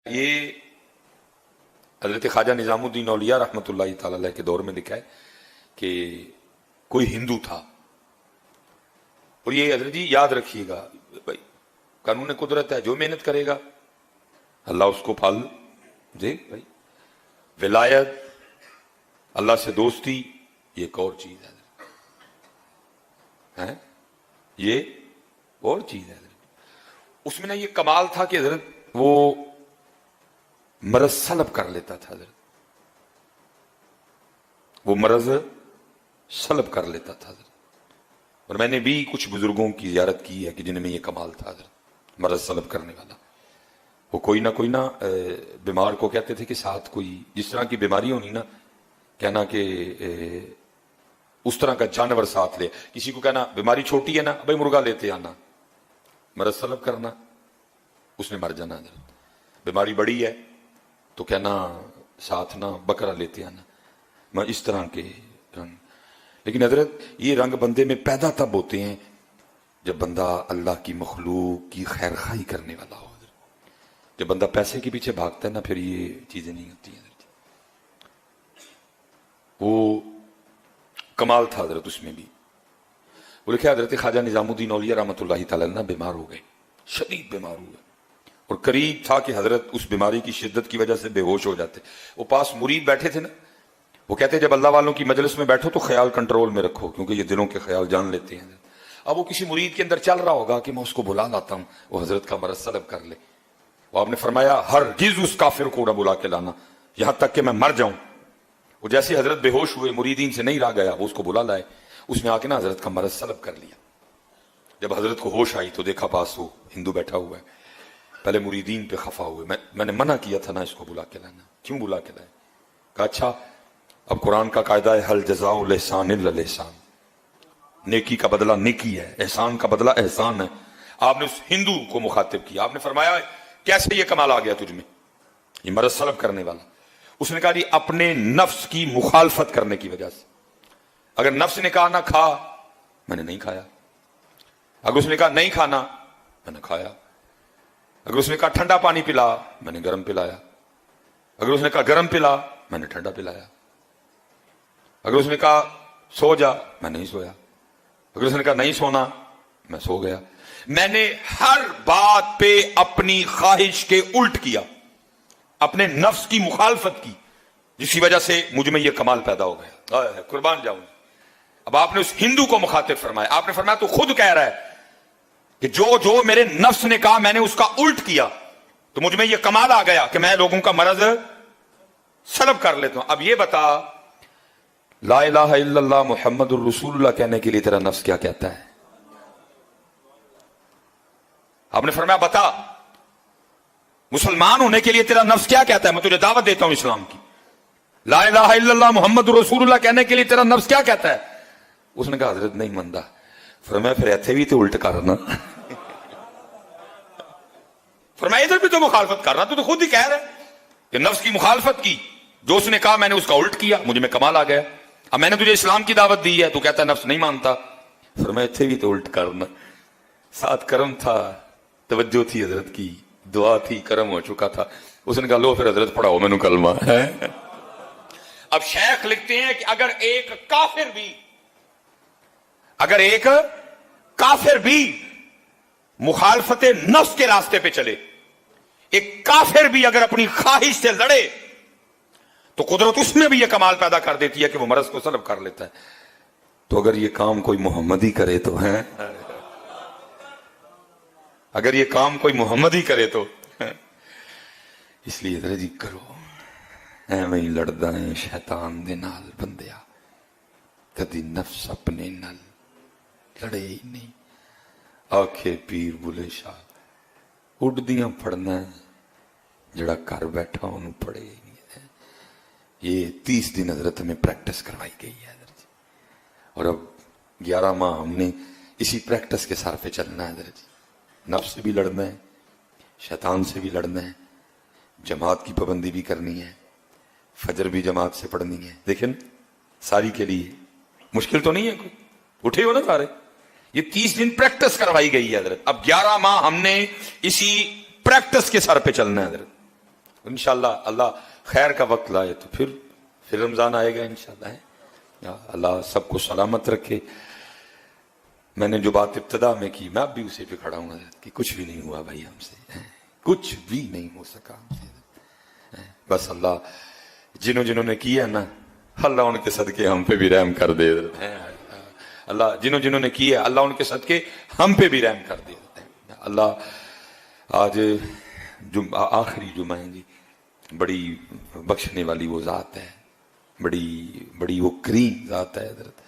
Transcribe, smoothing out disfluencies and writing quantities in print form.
یہ حضرت خواجہ نظام الدین اولیاء رحمۃ اللہ تعالی علیہ کے دور میں لکھا ہے کہ کوئی ہندو تھا، اور یہ حضرت جی یاد رکھیے گا بھائی، قانون قدرت ہے، جو محنت کرے گا اللہ اس کو پھل دے بھائی۔ ولایت، اللہ سے دوستی، یہ ایک اور چیز ہے، یہ اور چیز ہے۔ اس میں نا یہ کمال تھا کہ حضرت وہ مرض سلب کر لیتا تھا، حضرت وہ مرض سلب کر لیتا تھا حضرت۔ اور میں نے بھی کچھ بزرگوں کی زیارت کی ہے کہ جن میں یہ کمال تھا حضرت، مرض سلب کرنے والا۔ وہ کوئی نہ بیمار کو کہتے تھے کہ ساتھ کوئی جس طرح کی بیماری ہونی نا، کہنا کہ اس طرح کا جانور ساتھ لے۔ کسی کو کہنا بیماری چھوٹی ہے نا، بھائی مرغا لیتے آنا، مرض سلب کرنا، اس نے مر جانا حضرت۔ بیماری بڑی ہے تو کہنا ساتھ نہ بکرا لیتے آنا، میں اس طرح کے رنگ۔ لیکن حضرت یہ رنگ بندے میں پیدا تب ہوتے ہیں جب بندہ اللہ کی مخلوق کی خیر خواہی کرنے والا ہو۔ جب بندہ پیسے کے پیچھے بھاگتا ہے نا، پھر یہ چیزیں نہیں ہوتی ہیں حضرت۔ وہ کمال تھا حضرت اس میں بھی۔ وہ لکھا حضرت خواجہ نظام الدین اولیاء رحمۃ اللہ تعالی عنہ بیمار ہو گئے، شدید بیمار ہوئے، اور قریب تھا کہ حضرت اس بیماری کی شدت کی وجہ سے بے ہوش ہو جاتے۔ وہ پاس مرید بیٹھے تھے نا، وہ کہتے جب اللہ والوں کی مجلس میں بیٹھو تو خیال کنٹرول میں رکھو، کیونکہ یہ دلوں کے خیال جان لیتے ہیں۔ اب وہ کسی مرید کے اندر چل رہا ہوگا کہ میں اس کو بلا لاتا ہوں، وہ حضرت کا مرض سلب کر لے۔ وہ آپ نے فرمایا ہرگز اس کافر کو نہ بلا کے لانا یہاں تک کہ میں مر جاؤں۔ وہ جیسے حضرت بے ہوش ہوئے، مریدین سے نہیں رہا گیا، وہ اس کو بلا لائے۔ اس نے آ کے نا حضرت کا مرض سلب کر لیا۔ جب حضرت کو ہوش آئی تو دیکھا پاس وہ ہندو بیٹھا ہوا ہے۔ پہلے مریدین پہ خفا ہوئے، میں نے منع کیا تھا نا اس کو بلا کے لانا، کیوں بلا کے لائے؟ کہا اچھا اب قرآن کا قاعدہ ہے حل جزاء الاحسان الا الاحسان، نیکی کا بدلہ نیکی ہے، احسان کا بدلہ احسان ہے۔ آپ نے اس ہندو کو مخاطب کیا، آپ نے فرمایا کیسے یہ کمال آ گیا تجھ میں، یہ مرض سلب کرنے والا؟ اس نے کہا جی اپنے نفس کی مخالفت کرنے کی وجہ سے۔ اگر نفس نے کہا نہ کھا، میں نے نہیں کھایا۔ اگر اس نے کہا نہیں کھانا، میں نے کھایا۔ اگر اس نے کہا ٹھنڈا پانی پلا، میں نے گرم پلایا۔ اگر اس نے کہا گرم پلا، میں نے ٹھنڈا پلایا۔ اگر اس نے کہا سو جا، میں نہیں سویا۔ اگر اس نے کہا نہیں سونا، میں سو گیا۔ میں نے ہر بات پہ اپنی خواہش کے الٹ کیا، اپنے نفس کی مخالفت کی، جس کی وجہ سے مجھ میں یہ کمال پیدا ہو گیا۔ قربان جاؤں۔ اب آپ نے اس ہندو کو مخاطب فرمایا، آپ نے فرمایا تو خود کہہ رہا ہے کہ جو میرے نفس نے کہا میں نے اس کا الٹ کیا، تو مجھ میں یہ کمال آ گیا کہ میں لوگوں کا مرض سلب کر لیتا ہوں۔ اب یہ بتا لا الہ الا اللہ محمد الرسول اللہ کہنے کے لیے تیرا نفس کیا کہتا ہے؟ آپ نے فرمایا بتا مسلمان ہونے کے لیے تیرا نفس کیا کہتا ہے، میں تجھے دعوت دیتا ہوں اسلام کی۔ لا الہ الا اللہ محمد رسول اللہ کہنے کے لیے تیرا نفس کیا کہتا ہے؟ اس نے کہا حضرت نہیں مندا۔ فرمایا پھر ایتھے بھی تو الٹ کرنا، فرمایا ادھر بھی تو مخالفت کرنا، تو خود ہی کہہ رہا ہے کہ نفس کی مخالفت کی، جو اس نے کہا میں نے اس کا الٹ کیا، مجھے میں کمال آ گیا۔ اب میں نے تجھے اسلام کی دعوت دی ہے، تو کہتا ہے نفس نہیں مانتا۔ فرمایا ایتھے بھی تو الٹ کرنا۔ ساتھ کرم تھا، توجہ تھی حضرت کی، دعا تھی، کرم ہو چکا تھا۔ اس نے کہا لو پھر حضرت پڑھاؤ میں نے کلمہ ہے۔ اب شیخ لکھتے ہیں کہ اگر ایک کافر بھی مخالفت نفس کے راستے پہ چلے، ایک کافر بھی اگر اپنی خواہش سے لڑے، تو قدرت اس میں بھی یہ کمال پیدا کر دیتی ہے کہ وہ مرض کو سلب کر لیتا ہے۔ تو اگر یہ کام کوئی محمدی کرے تو ہے، اگر یہ کام کوئی محمد ہی کرے تو اس لیے ذرا جی کرو ایویں ہی لڑدا ہے شیطان دے نال بندیا، کدی نفس اپنے نال لڑے ہی نہیں۔ آکھے پیر بلے شاہ اڈدیاں پڑھنا ہے، جڑا گھر بیٹھا انہوں پڑھے ہی نہیں ہے۔ یہ 30 دن حضرت میں پریکٹس کروائی گئی ہے حضرت جی، اور اب 11 ماہ ہم نے اسی پریکٹس کے سار پہ چلنا ہے حضرت جی۔ نفس سے بھی لڑنا ہے، شیطان سے بھی لڑنا ہے، جماعت کی پابندی بھی کرنی ہے، فجر بھی جماعت سے پڑھنی ہے۔ دیکھیں ساری کے لیے مشکل تو نہیں ہے کوئی، اٹھے ہو نا سارے۔ یہ 30 دن پریکٹس کروائی گئی ہے حضرت، اب 11 ماہ ہم نے اسی پریکٹس کے سر پہ چلنا ہے حضرت۔ انشاءاللہ اللہ خیر کا وقت لائے تو پھر رمضان آئے گا انشاءاللہ ہے. اللہ سب کو سلامت رکھے. میں نے جو بات ابتدا میں کی میں اب بھی اسے پہ کھڑا ہوں کہ کچھ بھی نہیں ہوا بھائی ہم سے، کچھ بھی نہیں ہو سکا ہم سے. بس اللہ جنہوں نے کیا نا اللہ ان کے صدقے ہم پہ بھی رحم کر دے. اللہ جنہوں نے کیا اللہ ان کے صدقے ہم پہ بھی رحم کر دے. اللہ آج آخری جمعہ ہے جی، بڑی بخشنے والی وہ ذات ہے، بڑی وہ کریم ذات ہے حضرت.